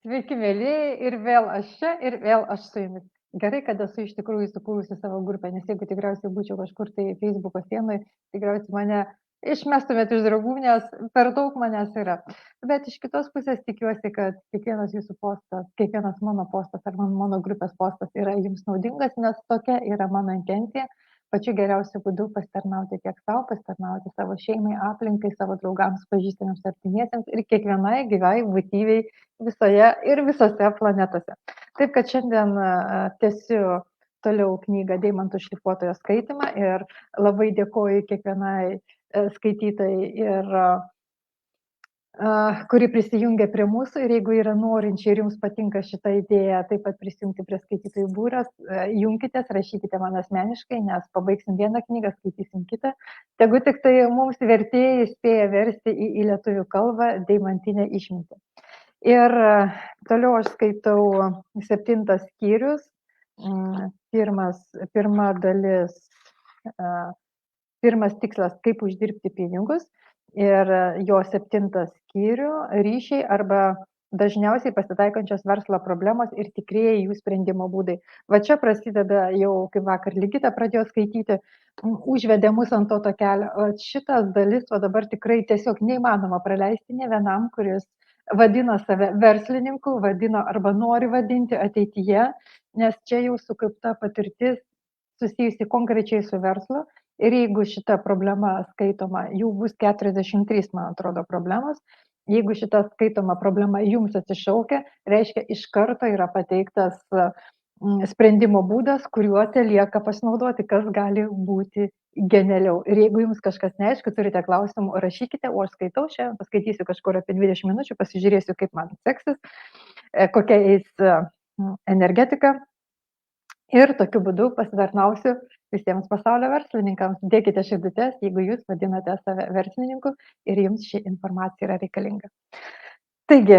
Sveiki, mėlyjeji, ir vėl aš čia, ir vėl aš su jumis. Gerai, kad esu iš tikrųjų sukūrusi savo grupę, nes jeigu tikriausiai būčiau kažkur tai Facebook'o sienoj, tikriausiai mane išmestumėt iš draugų, nes per daug manęs yra. Bet iš kitos pusės tikiuosi, kad kiekvienas jūsų postas, kiekvienas mano postas ar mano grupės postas yra jums naudingas, nes tokia yra mano intencija. Pačiu geriausiu būdu pasitarnauti tiek sau, pasitarnauti savo šeimai, aplinkai, savo draugams, pažįstamiems, artimiesiems ir kiekvienai gyvai būtybei visoje ir visose planetose. Taip kad šiandien tęsiu toliau knygą Deimantų šlifuotojo skaitymą ir labai dėkoju kiekvienai skaitytojai ir kuri prisijungia prie mūsų ir jeigu yra norinčių ir jums patinka šita idėja taip pat prisijungti prie skaitytojų būrios, junkitės, rašykite man asmeniškai, nes pabaigsim vieną knygą, skaitysim kitą. Tegu tik tai mums vertėjai spėja versti į lietuvių kalbą Deimantinę išmintį. Ir toliau aš skaitau 7 skyrius, pirma dalis, pirmas tikslas, kaip uždirbti pinigus, ir jo 7 skyrių ryšiai arba dažniausiai pasitaikančios verslo problemos ir tikrieji jų sprendimo būdai. Va čia prasideda jau, kaip vakar Ligita pradėjo skaityti, užvedė mus ant to kelio. Šitas dalis, o dabar tikrai tiesiog neįmanoma praleisti ne vienam, kuris vadina save verslininku, vadino arba nori vadinti ateityje, nes čia jau sukaupta patirtis susijusi konkrečiai su verslu. Ir jeigu šita problema skaitoma, jų bus 43, man atrodo, problemos, jeigu šita skaitoma problema jums atsišaukia, reiškia iš karto yra pateiktas sprendimo būdas, kuriuo lieka pasinaudoti, kas gali būti genialiau. Ir jeigu jums kažkas neaišku, turite klausimų, rašykite, o aš skaitau šiandien, paskaitysiu kažkur apie 20 minučių, pasižiūrėsiu, kaip man seksis, kokia eis energetika. Ir tokiu būdu pasitarnausiu visiems pasaulio verslininkams. Dėkite širdutes, jeigu jūs vadinate save verslininku ir jums ši informacija yra reikalinga. Taigi,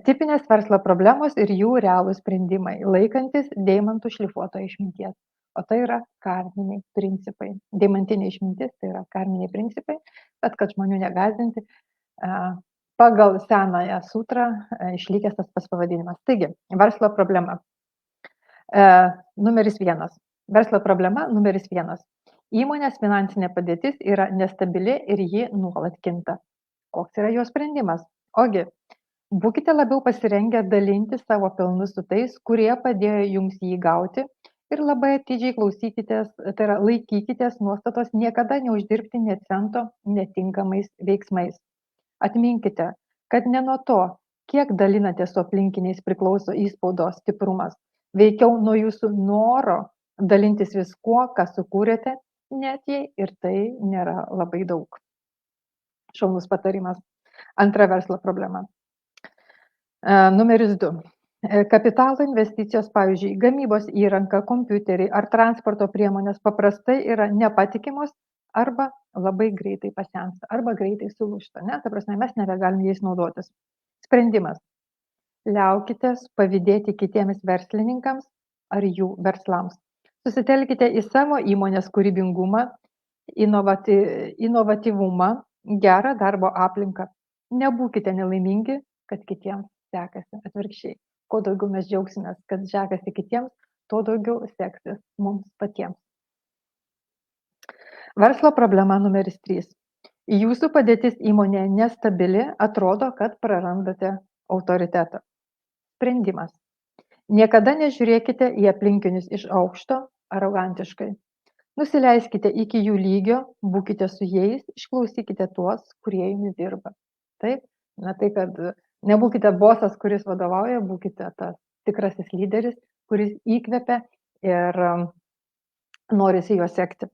tipinės verslo problemos ir jų realūs sprendimai, laikantis deimantų šlifuotojo išminties. O tai yra karminiai principai. Deimantinė išmintis tai yra karminiai principai, bet kad žmonių negazdinti, pagal senąją sutrą išlikęs tas pats pavadinimas. Taigi, verslo problema. Numeris 1. Verslo problema numeris 1. Įmonės finansinė padėtis yra nestabili ir ji nuolat kinta. Koks yra jo sprendimas? Ogi, būkite labiau pasirengę dalinti savo pelnus su tais, kurie padėjo jums jį gauti ir labai atidžiai klausykitės, tai yra laikykitės nuostatos niekada neuždirbti nė cento netinkamais veiksmais. Atminkite, kad ne nuo to, kiek dalinatės su aplinkiniais priklauso įspaudos stiprumas. Veikiau nuo jūsų noro dalintis viskuo, ką sukūrėte, net jei ir tai nėra labai daug. Šaunus patarimas. Antra verslo problema. Numeris 2. Kapitalo investicijos, pavyzdžiui, gamybos įranga, kompiuteriai ar transporto priemonės paprastai yra nepatikimos arba labai greitai pasensta, arba greitai sulūžta. Ta prasme, mes nebegalim jais naudotis. Sprendimas. Liaukitės pavydėti kitiems verslininkams ar jų verslams. Susitelkite į savo įmonės kūrybingumą, inovatyvumą, gerą darbo aplinką. Nebūkite nelaimingi, kad kitiems sekasi. Atvirkščiai, kuo daugiau mes džiaugsimės, kad sekasi kitiems, tuo daugiau seksis mums patiems. Verslo problema numeris 3. Jūsų padėtis įmonėje nestabili, atrodo, kad prarandate autoritetą. Sprendimas. Niekada nežiūrėkite į aplinkinius iš aukšto, arogantiškai. Nusileiskite iki jų lygio, būkite su jais, išklausykite tuos, kurie jums dirba. Taip, tai kad nebūkite bosas, kuris vadovauja, būkite tas tikrasis lyderis, kuris įkvepia ir norisi juo sekti.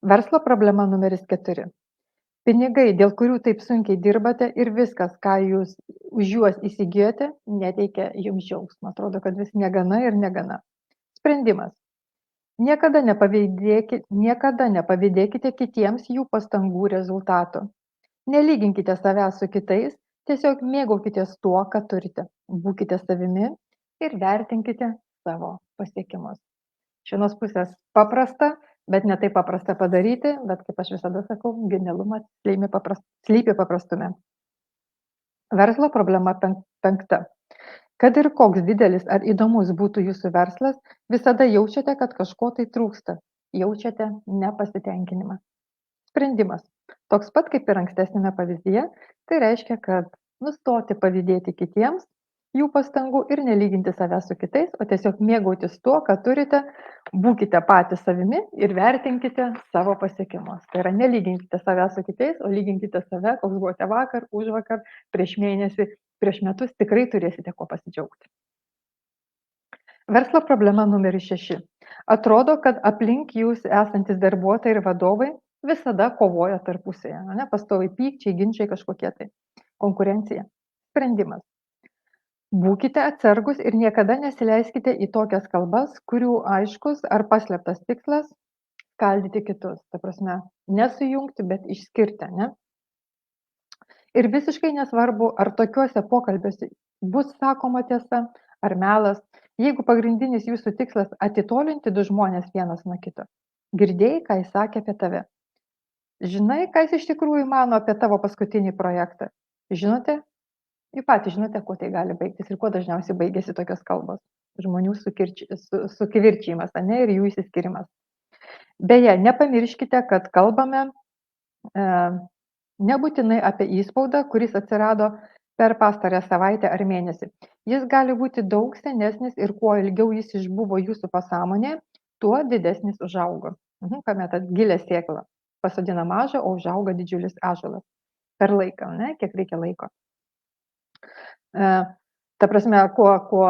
Verslo problema numeris 4. Pinigai, dėl kurių taip sunkiai dirbate ir viskas, ką jūs už juos įsigijote, neteikia jums džiaugsmo. Atrodo, kad vis negana ir negana. Sprendimas. Niekada nepavydėkite kitiems jų pastangų rezultatų. Nelyginkite savęs su kitais, tiesiog mėgaukitės tuo, ką turite. Būkite savimi ir vertinkite savo pasiekimus. Iš vienos pusės paprasta, bet ne taip paprasta padaryti, bet kaip aš visada sakau, genialumas slypi paprastume. Verslo problema 5. Kad ir koks didelis ar įdomus būtų jūsų verslas, visada jaučiate, kad kažko tai trūksta. Jaučiate nepasitenkinimą. Sprendimas. Toks pat kaip ir ankstesnėme pavyzdyje, tai reiškia, kad nustoti pavydėti kitiems, jų pastangų ir nelyginti savęs su kitais, o tiesiog mėgautis tuo, ką turite, būkite patys savimi ir vertinkite savo pasiekimus. Tai yra, nelyginkite savęs su kitais, o lyginkite save, koks buvote vakar, užvakar, prieš mėnesį, prieš metus, tikrai turėsite ko pasidžiaugti. Verslo problema numeris 6. Atrodo, kad aplink jūs esantis darbuotojai ir vadovai visada kovoja tarpusėje, pastoviai pykčiai, ginčiai kažkokie tai, konkurencija. Sprendimas. Būkite atsargus ir niekada nesileiskite į tokias kalbas, kurių aiškus ar paslėptas tikslas skaldyti kitus. Ta prasme, nesujungti, bet išskirti, ne? Ir visiškai nesvarbu, ar tokiuose pokalbiuose bus sakoma tiesa ar melas, jeigu pagrindinis jūsų tikslas atitolinti du žmonės vienas nuo kito. Girdėjai, ką jis sakė apie tave. Žinai, ką jis iš tikrųjų mano apie tavo paskutinį projektą. Žinote, jūs patys žinote, kuo tai gali baigtis ir kuo dažniausiai baigėsi tokios kalbos. Žmonių sukivirčijimas, ne, ir jų įsiskirimas. Beje, nepamirškite, kad kalbame nebūtinai apie įspaudą, kuris atsirado per pastarąją savaitę ar mėnesį. Jis gali būti daug senesnis ir kuo ilgiau jis išbuvo jūsų pasąmonėje, tuo didesnis užaugo. Kame ta gilė sėkla. Pasodina mažą, o užauga didžiulis ąžuolas. Per laiką, ne? Kiek reikia laiko. Ta prasme, kuo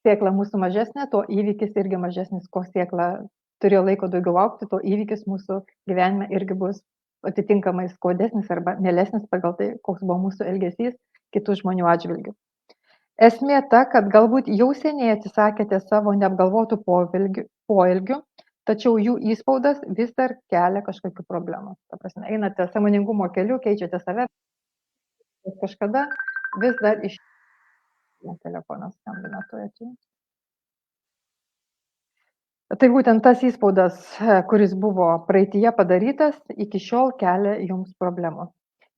sėkla mūsų mažesnė, tuo įvykis irgi mažesnis, kuo sėkla turėjo laiko daugiau augti, tuo įvykis mūsų gyvenime irgi bus atitinkamai skaudesnis arba mielesnis pagal tai, koks buvo mūsų elgesys kitų žmonių atžvilgių. Esmė ta, kad galbūt jau seniai atsisakėte savo neapgalvotų poelgių, tačiau jų įspaudas vis dar kelia kažkokių problemų. Ta prasme, einate sąmoningumo keliu, keičiate save, kažkada vis dar iš telefonas skambina tuo atveju. Tai būtent tas įspaudas, kuris buvo praeityje padarytas, iki šiol kelia jums problemų.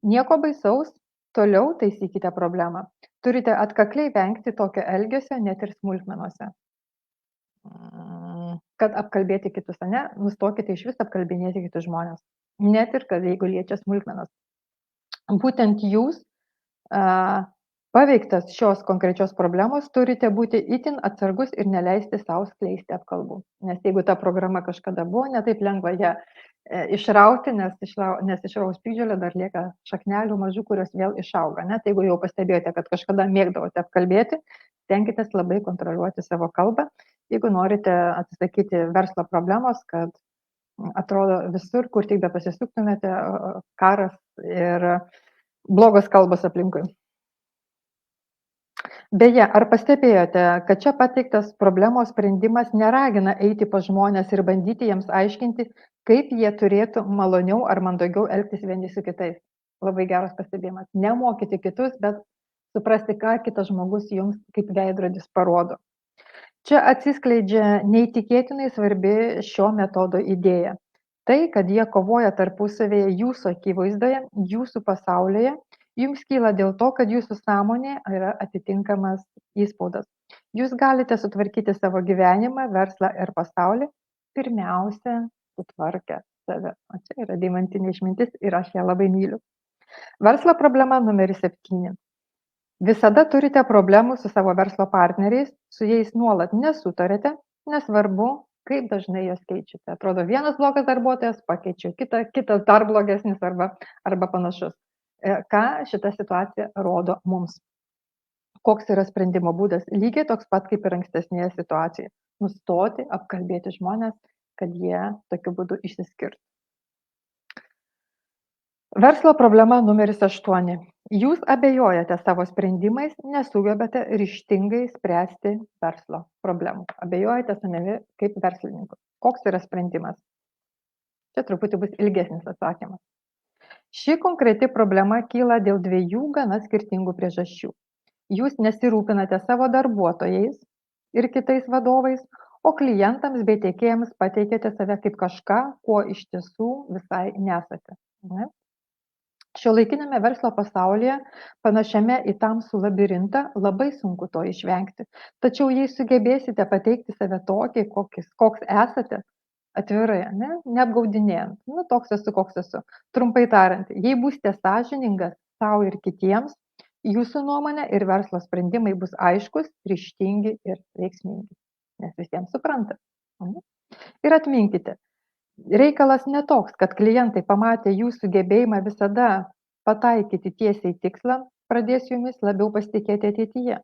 Nieko baisaus, toliau taisykite problemą. Turite atkakliai vengti tokio elgesio net ir smulkmenuose. Kad apkalbėti kitus, ne, nustokite iš vis apkalbinėti kitus žmonės. Net ir kad jeigu liečia smulkmenas. Būtent jūs paveiktas šios konkrečios problemos turite būti itin atsargus ir neleisti savo skleisti apkalbų. Nes jeigu ta programa kažkada buvo, netaip lengva ją išrauti, nes išraus piktžolę dar lieka šaknelių mažų, kurios vėl išauga. Net jeigu jau pastebėjote, kad kažkada mėgdavote apkalbėti, stenkitės labai kontroliuoti savo kalbą, jeigu norite atsisakyti verslo problemos, kad atrodo visur, kur tik be pasisuktumėte, karas ir blogos kalbos aplinkui. Beje, ar pastebėjote, kad čia pateiktas problemos sprendimas neragina eiti pas žmonės ir bandyti jiems aiškinti, kaip jie turėtų maloniau ar mandagiau elgtis vieni su kitais? Labai geras pastebėjimas. Nemokyti kitus, bet suprasti, ką kitas žmogus jums kaip veidrodis parodo. Čia atsiskleidžia neįtikėtinai svarbi šio metodo idėja. Tai, kad jie kovoja tarpusavėje jūsų akivaizdoje, jūsų pasaulyje, jums kyla dėl to, kad jūsų sąmonė yra atitinkamas įspaudas. Jūs galite sutvarkyti savo gyvenimą, verslą ir pasaulį, pirmiausia, sutvarkę save. O čia yra deimantinė išmintis ir aš ją labai myliu. Verslo problema numeris 7. Visada turite problemų su savo verslo partneriais, su jais nuolat nesutarėte, nesvarbu, kaip dažnai jos keičiate. Atrodo, vienas blogas darbuotojas pakeičiu, kitas dar blogesnis arba panašus. Ką šita situacija rodo mums? Koks yra sprendimo būdas? Lygiai toks pat kaip ir ankstesnėje situacijoje. Nustoti apkalbėti žmonės, kad jie tokiu būdu išsiskirtų. Verslo problema numeris 8. Jūs abejojate savo sprendimais, nesugebate ryžtingai spręsti verslo problemų. Abejojate savimi kaip verslininku. Koks yra sprendimas? Čia truputį bus ilgesnis atsakymas. Ši konkreti problema kyla dėl 2 gana skirtingų priežasčių. Jūs nesirūpinate savo darbuotojais ir kitais vadovais, o klientams bei tiekėjams pateikėte save kaip kažką, kuo iš tiesų visai nesate. Ne? Šiuolaikiniame verslo pasaulyje, panašiame į tamsų labirintą, labai sunku to išvengti. Tačiau jei sugebėsite pateikti save tokį, koks esate, atvirai, neapgaudinėjant, toks esu, koks esu. Trumpai tariant, jei būsite sąžiningas sau ir kitiems, jūsų nuomonė ir verslo sprendimai bus aiškus, ryžtingi ir veiksmingi. Nes visiems supranta. Ir atminkite, reikalas ne toks, kad klientai pamatę jūsų gebėjimą visada pataikyti tiesiai tikslą, pradės jumis labiau pasitikėti ateityje.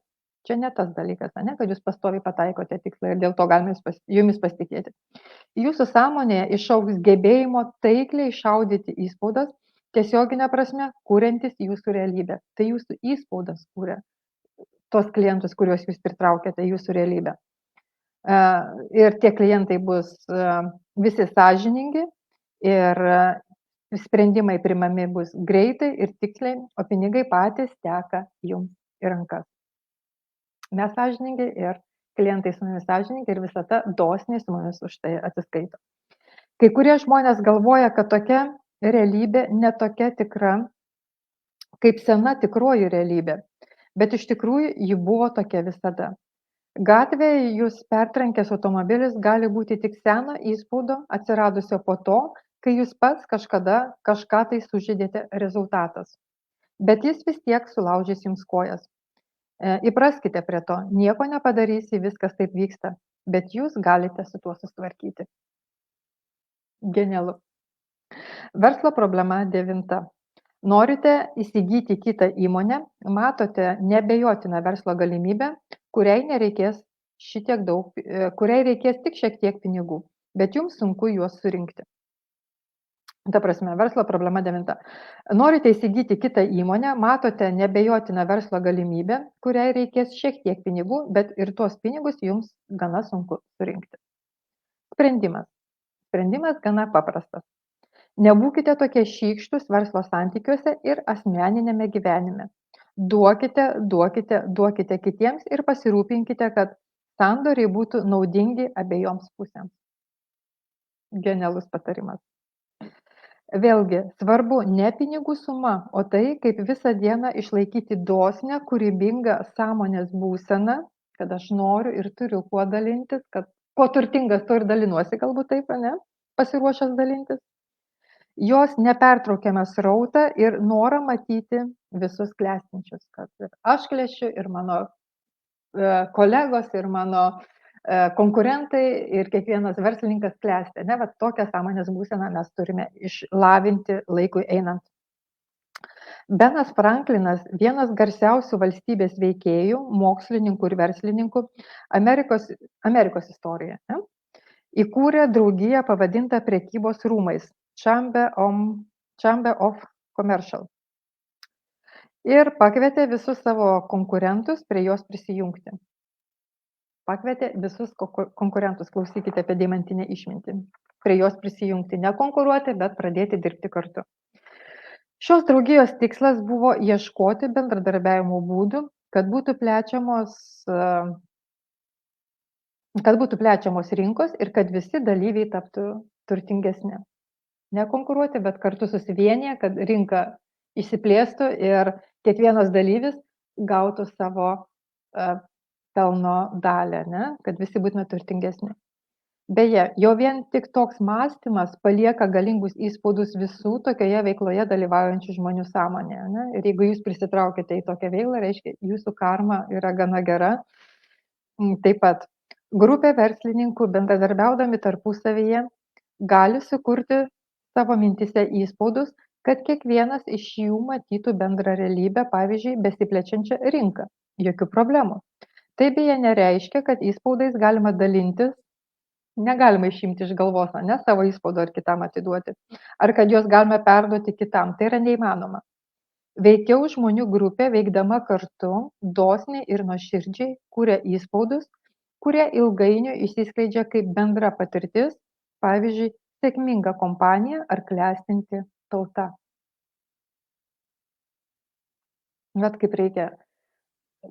Čia ne tas dalykas, kad jūs pastoviai pataikote tikslą ir dėl to galime jumis pasitikėti. Jūsų sąmonėje išaugs gebėjimo taikliai šaudyti įspaudas, tiesioginė prasme, kuriantis jūsų realybę. Tai jūsų įspaudas kūrė tos klientus, kuriuos jūs pritraukėte į jūsų realybę. Ir tie klientai bus visi sąžiningi ir sprendimai primami bus greitai ir tiksliai, o pinigai patys teka jums į rankas. Mes sąžiningi ir klientai su mumis sąžiningi ir visata dosniai su mumis už tai atsiskaito. Kai kurie žmonės galvoja, kad tokia realybė netokia tikra, kaip sena tikroji realybė, bet iš tikrųjų ji buvo tokia visada. Gatvėje jūs pertrenkęs automobilis gali būti tik seno įspaudo atsiradusio po to, kai jūs pats kažkada kažką tai sužeidėte rezultatas. Bet jis vis tiek sulaužys jums kojas. Įpraskite prie to, nieko nepadarysi, viskas taip vyksta, bet jūs galite su tuo susitvarkyti. Genialu. Verslo problema 9. Norite įsigyti kitą įmonę, matote neabejotiną verslo galimybę, kuriai reikės tik šiek tiek pinigų, bet jums sunku juos surinkti. Ta prasme, verslo problema 9. Norite įsigyti kitą įmonę, matote neabejotiną verslo galimybę, kuriai reikės šiek tiek pinigų, bet ir tuos pinigus jums gana sunku surinkti. Sprendimas. Sprendimas gana paprastas. Nebūkite tokie šykštus verslo santykiuose ir asmeninėme gyvenime. Duokite kitiems ir pasirūpinkite, kad sandoriai būtų naudingi abiejoms pusėms. Genialus patarimas. Vėlgi, svarbu ne pinigų suma, o tai, kaip visą dieną išlaikyti dosnią, kūrybingą sąmonės būseną, kad aš noriu ir turiu kuo dalintis, kad kuo turtingas, to ir dalinuosi, galbūt taip, pasiruošęs dalintis. Jos nepertraukiamą srautą ir norą matyti visus klestinčius, kad ir aš klesčiu, ir mano kolegos, ir mano konkurentai, ir kiekvienas verslininkas klesti. Vat tokią sąmonės būseną mes turime išlavinti laikui einant. Benas Franklinas, vienas garsiausių valstybės veikėjų, mokslininkų ir verslininkų Amerikos istorijoje, įkūrė draugiją pavadintą prekybos rūmais Chamber of Commercial ir pakvietė visus savo konkurentus prie jos prisijungti. Pakvietė visus konkurentus, klausykite apie deimantinę išmintį, prie jos prisijungti, ne konkuruoti, bet pradėti dirbti kartu. Šios draugijos tikslas buvo ieškoti bendradarbiavimo būdų, kad būtų plečiamos rinkos ir kad visi dalyviai taptų turtingesni. Ne konkuruoti, bet kartu susivienyje, kad rinka išsiplėstų ir kiekvienas dalyvis gautų savo pelno dalį, kad visi būtume turtingesni. Beje, jo vien tik toks mąstymas palieka galingus įspaudus visų tokioje veikloje dalyvaujančių žmonių sąmonėje. Ir jeigu jūs prisitraukite į tokią veiklą, reiškia, jūsų karma yra gana gera. Taip pat grupė verslininkų bendradarbiaudami tarpusavyje gali sukurti savo mintise įspaudus, kad kiekvienas iš jų matytų bendrą realybę, pavyzdžiui, besiplečiančią rinką. Jokių problemų. Tai beje nereiškia, kad įspaudais galima dalintis, negalima išimti iš galvos, savo įspaudo ar kitam atiduoti, ar kad juos galime perduoti kitam. Tai yra neįmanoma. Veikiau žmonių grupė, veikdama kartu, dosniai ir nuoširdžiai kūrė įspaudus, kurie ilgainiui išsiskleidžia kaip bendra patirtis, pavyzdžiui, sėkminga kompanija ar klestinti tauta. Vat kaip reikia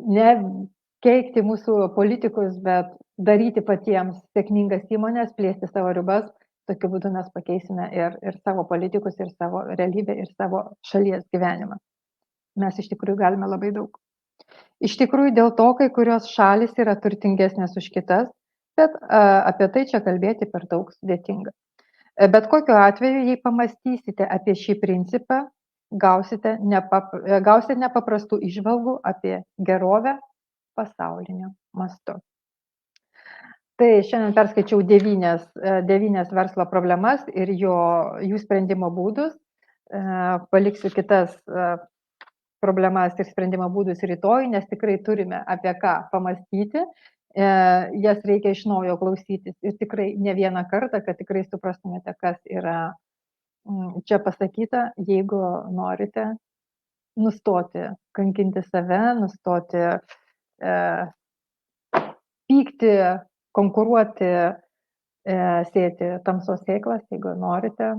ne keikti mūsų politikus, bet daryti patiems sėkmingas įmonės, plėsti savo ribas, Tokiu būdu mes pakeisime ir savo politikus, ir savo realybę, ir savo šalies gyvenimą. Mes iš tikrųjų galime labai daug. Iš tikrųjų, dėl to kai kurios šalis yra turtingesnės už kitas, bet apie tai čia kalbėti per daug sudėtinga. Bet kokiu atveju, jei pamastysite apie šį principą, gausite nepaprastų įžvalgų apie gerovę pasauliniu mastu. Tai šiandien perskaičiau 9 verslo problemas ir jų sprendimo būdus. Paliksiu kitas problemas ir sprendimo būdus rytoj, nes tikrai turime apie ką pamastyti. Jas reikia iš naujo klausytis ir tikrai ne vieną kartą, kad tikrai suprastumėte, kas yra čia pasakyta, jeigu norite nustoti kankinti save, nustoti pykti, konkuruoti, sėti tamsos sėklas, jeigu norite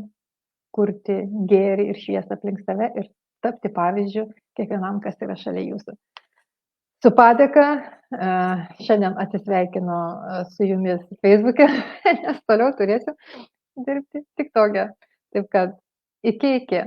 kurti gėrį ir šviesą aplink save ir tapti pavyzdžiu kiekvienam, kas yra šalia jūsų. Su padėka, šiandien atsisveikinu su jumis Facebook'e, nes toliau turėsiu dirbti TikTok'e. Taip kad iki.